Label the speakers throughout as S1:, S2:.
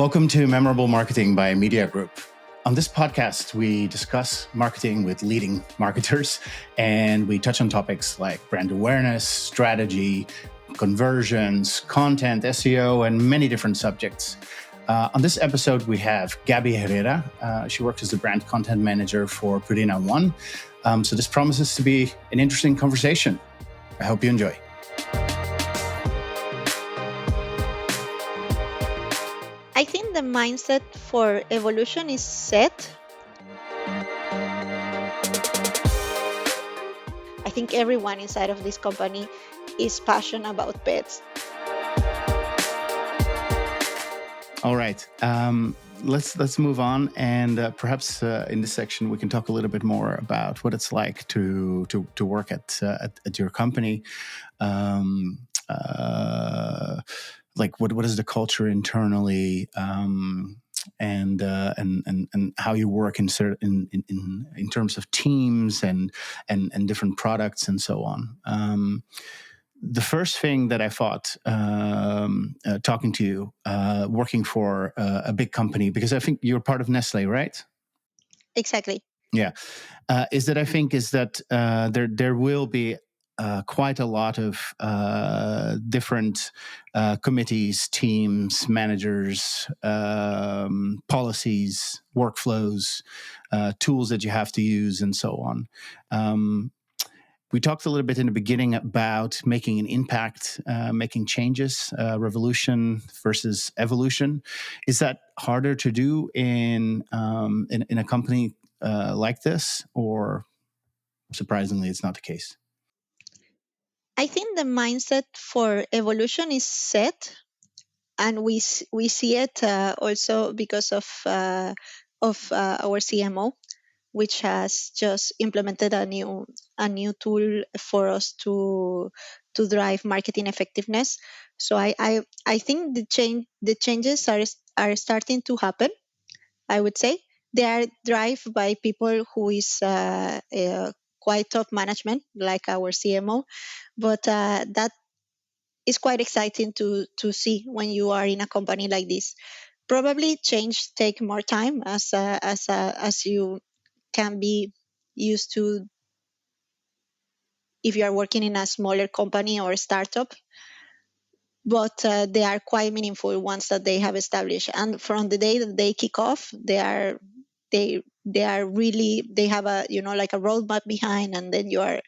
S1: Welcome to Memorable Marketing by MediaGroup. On this podcast, we discuss marketing with leading marketers, and we touch on topics like brand awareness, strategy, conversions, content, SEO, and many different subjects. On this episode, we have Gabby Herrera. She works as the brand content manager for Purina ONE. So this promises to be an interesting conversation. I hope you enjoy.
S2: I think the mindset for evolution is set. I think everyone inside of this company is passionate about pets.
S1: All right. Let's move on, and perhaps in this section we can talk a little bit more about what it's like to work at your company. Like what is the culture internally, and how you work in terms of teams and different products and so on. The first thing that I thought, talking to you, working for a big company, because I think you're part of Nestle, right?
S2: Exactly.
S1: Yeah, is that there will be quite a lot of different committees, teams, managers, policies, workflows, tools that you have to use, and so on. We talked a little bit in the beginning about making an impact, making changes, revolution versus evolution. Is that harder to do in a company like this, or surprisingly, it's not the case?
S2: I think the mindset for evolution is set, and we see it also because of our CMO, which has just implemented a new tool for us to drive marketing effectiveness. So I think the changes are starting to happen. I would say they are driven by people who is quite top management, like our CMO, but that is quite exciting to see when you are in a company like this. Probably change take more time as you can be used to if you are working in a smaller company or startup, but they are quite meaningful once that they have established. And from the day that they kick off, they are really, they have a, like a roadmap behind, and then you are,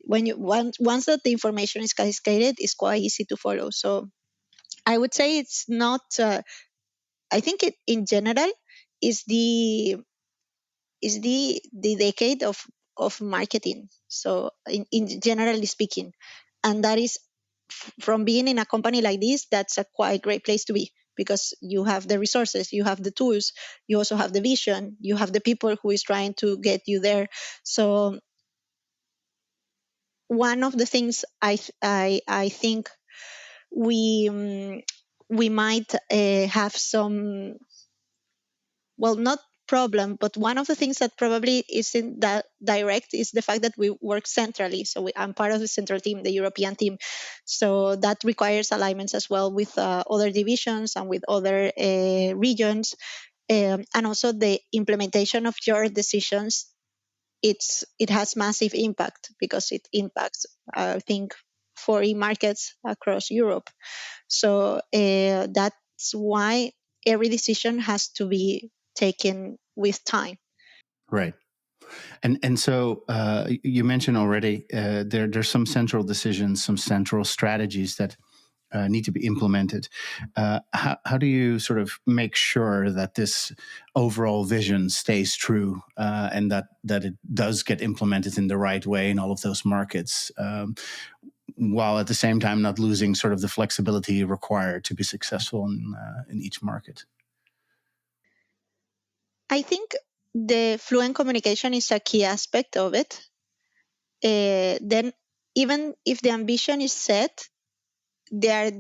S2: when you once that the information is cascaded, it's quite easy to follow. So I would say it's not. I think it in general is the decade of marketing. So in generally speaking, and that is from being in a company like this, that's a quite great place to be, because you have the resources, you have the tools, you also have the vision, you have the people who is trying to get you there. So one of the things I think we might have some, well, not problem, but one of the things that probably isn't that direct is the fact that we work centrally. So I'm part of the central team, the European team. So that requires alignments as well with other divisions and with other regions. And also the implementation of your decisions, it has massive impact because it impacts, I think, 40 markets across Europe. So that's why every decision has to be taken with time.
S1: Right. And so you mentioned already there's some central decisions, some central strategies that need to be implemented. How do you sort of make sure that this overall vision stays true, and that it does get implemented in the right way in all of those markets, while at the same time not losing sort of the flexibility required to be successful in each market?
S2: I think the fluent communication is a key aspect of it. Then, even if the ambition is set, there are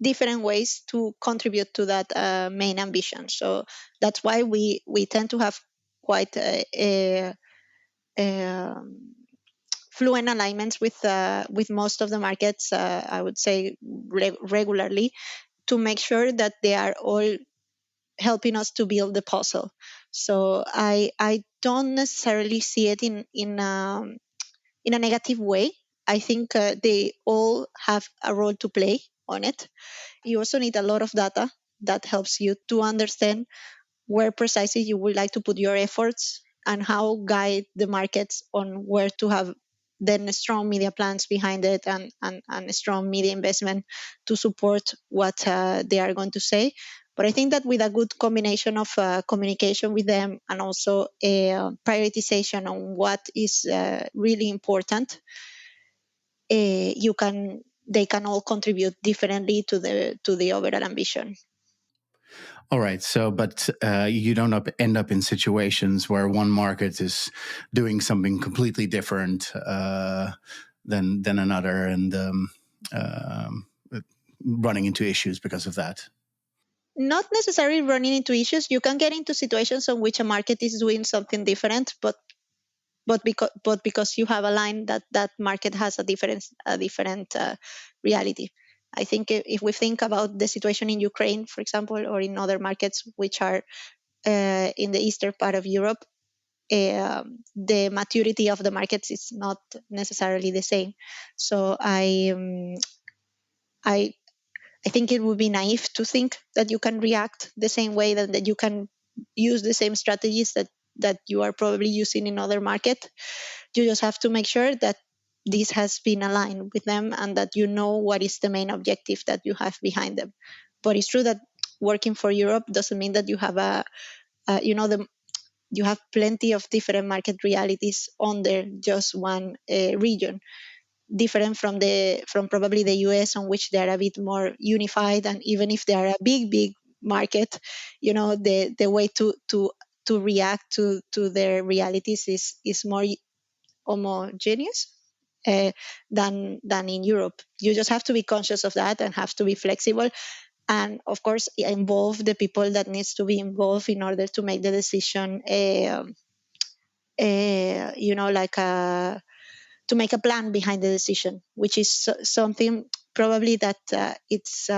S2: different ways to contribute to that main ambition. So that's why we tend to have quite fluent alignments with most of the markets. I would say regularly, to make sure that they are all helping us to build the puzzle. So I don't necessarily see it in a negative way. I think they all have a role to play on it. You also need a lot of data that helps you to understand where precisely you would like to put your efforts and how guide the markets on where to have then strong media plans behind it, and a strong media investment to support what they are going to say. But I think that with a good combination of communication with them and also a prioritization on what is really important, you can they can all contribute differently to the overall ambition.
S1: All right. So, but you don't end up in situations where one market is doing something completely different than another, and running into issues because of that.
S2: Not necessarily running into issues. You can get into situations in which a market is doing something different, but because you have a line that market has a different reality. I think if we think about the situation in Ukraine, for example, or in other markets which are in the eastern part of Europe, the maturity of the markets is not necessarily the same. So I I think it would be naive to think that you can react the same way, that you can use the same strategies that you are probably using in other market. You just have to make sure that this has been aligned with them and that you know what is the main objective that you have behind them. But it's true that working for Europe doesn't mean that you have you have plenty of different market realities under just one region, different from probably the US, on which they are a bit more unified. And even if they are a big market, the way to react to their realities is more homogeneous than in Europe. You just have to be conscious of that and have to be flexible, and of course involve the people that needs to be involved in order to make the decision. Like to make a plan behind the decision, which is something probably that it's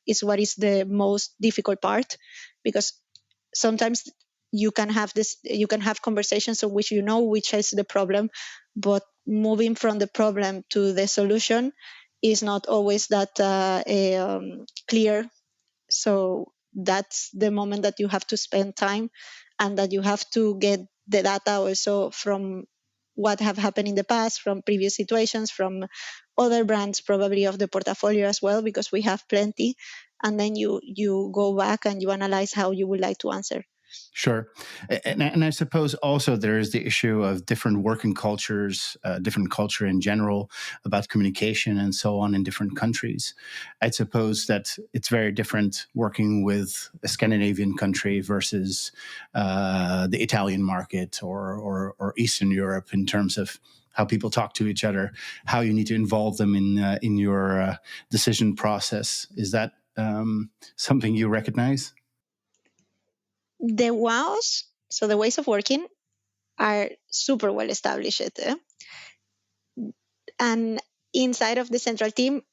S2: is what is the most difficult part, because sometimes you can have conversations in which you know which is the problem, but moving from the problem to the solution is not always that clear. So that's the moment that you have to spend time, and that you have to get the data also from what have happened in the past, from previous situations, from other brands probably of the portfolio as well, because we have plenty. And then you go back and you analyze how you would like to answer.
S1: Sure. And I suppose also there is the issue of different working cultures, different culture in general, about communication and so on in different countries. I suppose that it's very different working with a Scandinavian country versus the Italian market, or Eastern Europe, in terms of how people talk to each other, how you need to involve them in your decision process. Is that something you recognize?
S2: The wows, so the ways of working, are super well established. And inside of the central team,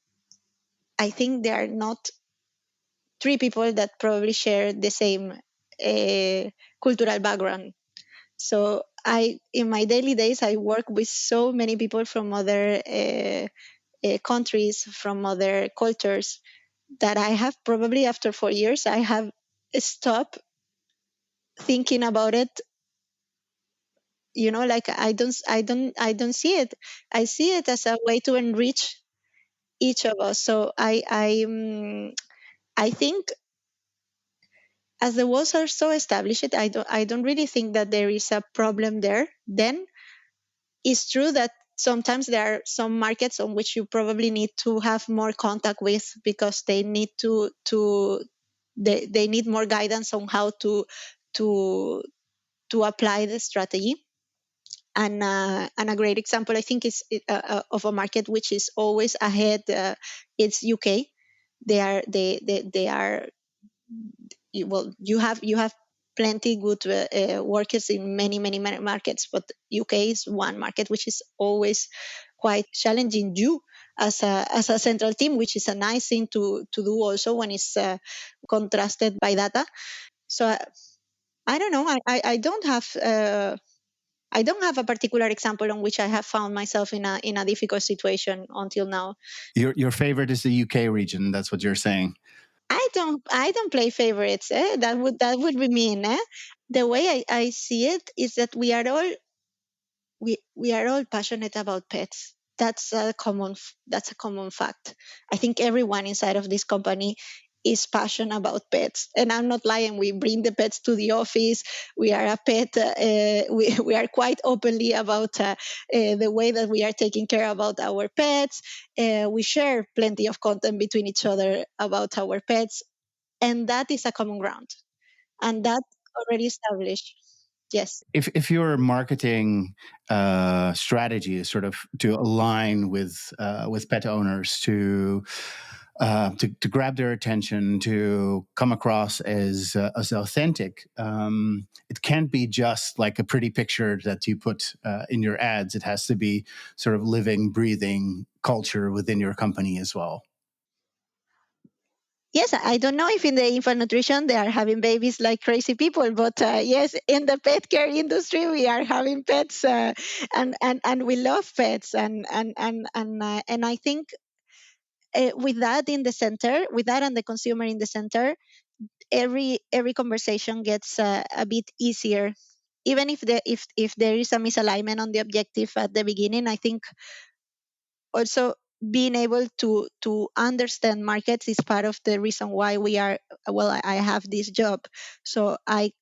S2: I think there are not three people that probably share the same cultural background. So in my daily days, I work with so many people from other countries, from other cultures, that I have probably after 4 years, I have stopped thinking about it. Like I don't see it. I see it as a way to enrich each of us. So I think as the walls are so established, I don't really think that there is a problem there. Then it's true that sometimes there are some markets on which you probably need to have more contact with, because they need more guidance on how to to apply the strategy. And a great example, I think, is of a market which is always ahead. It's UK. They are well. You have plenty good workers in many markets, but UK is one market which is always quite challenging you as a central team, which is a nice thing to do also when it's contrasted by data. So I don't know. I don't have a particular example on which I have found myself in a difficult situation until now.
S1: Your favorite is the UK region. That's what you're saying.
S2: I don't play favorites. That would be mean. The way I see it is that we are all passionate about pets. That's a common fact. I think everyone inside of this company is passionate about pets, and I'm not lying. We bring the pets to the office. We are a pet. We are quite openly about the way that we are taking care about our pets. We share plenty of content between each other about our pets, and that is a common ground, and that's already established. Yes.
S1: If your marketing strategy is sort of to align with pet owners to grab their attention, to come across as authentic, it can't be just like a pretty picture that you put in your ads. It has to be sort of living, breathing culture within your company as well.
S2: Yes, I don't know if in the infant nutrition they are having babies like crazy people, but yes, in the pet care industry we are having pets, and we love pets, and I think with that in the center, with that and the consumer in the center, every conversation gets a bit easier. Even if there is a misalignment on the objective at the beginning, I think also being able to understand markets is part of the reason why we are well I have this job. So I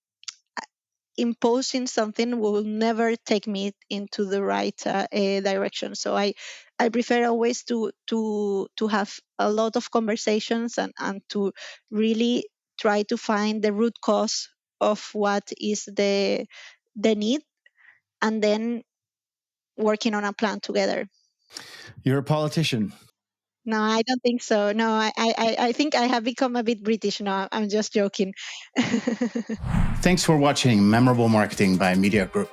S2: imposing something will never take me into the right direction. So I prefer always to have a lot of conversations and to really try to find the root cause of what is the need, and then working on a plan together.
S1: You're a politician.
S2: No, I don't think so. No, I think I have become a bit British now. I'm just joking.
S1: Thanks for watching Memorable Marketing by MediaGroup.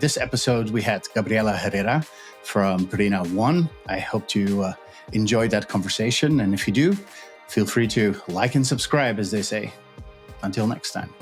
S1: This episode, we had Gabriela Herrera from Purina ONE. I hope you enjoyed that conversation. And if you do, feel free to like and subscribe, as they say. Until next time.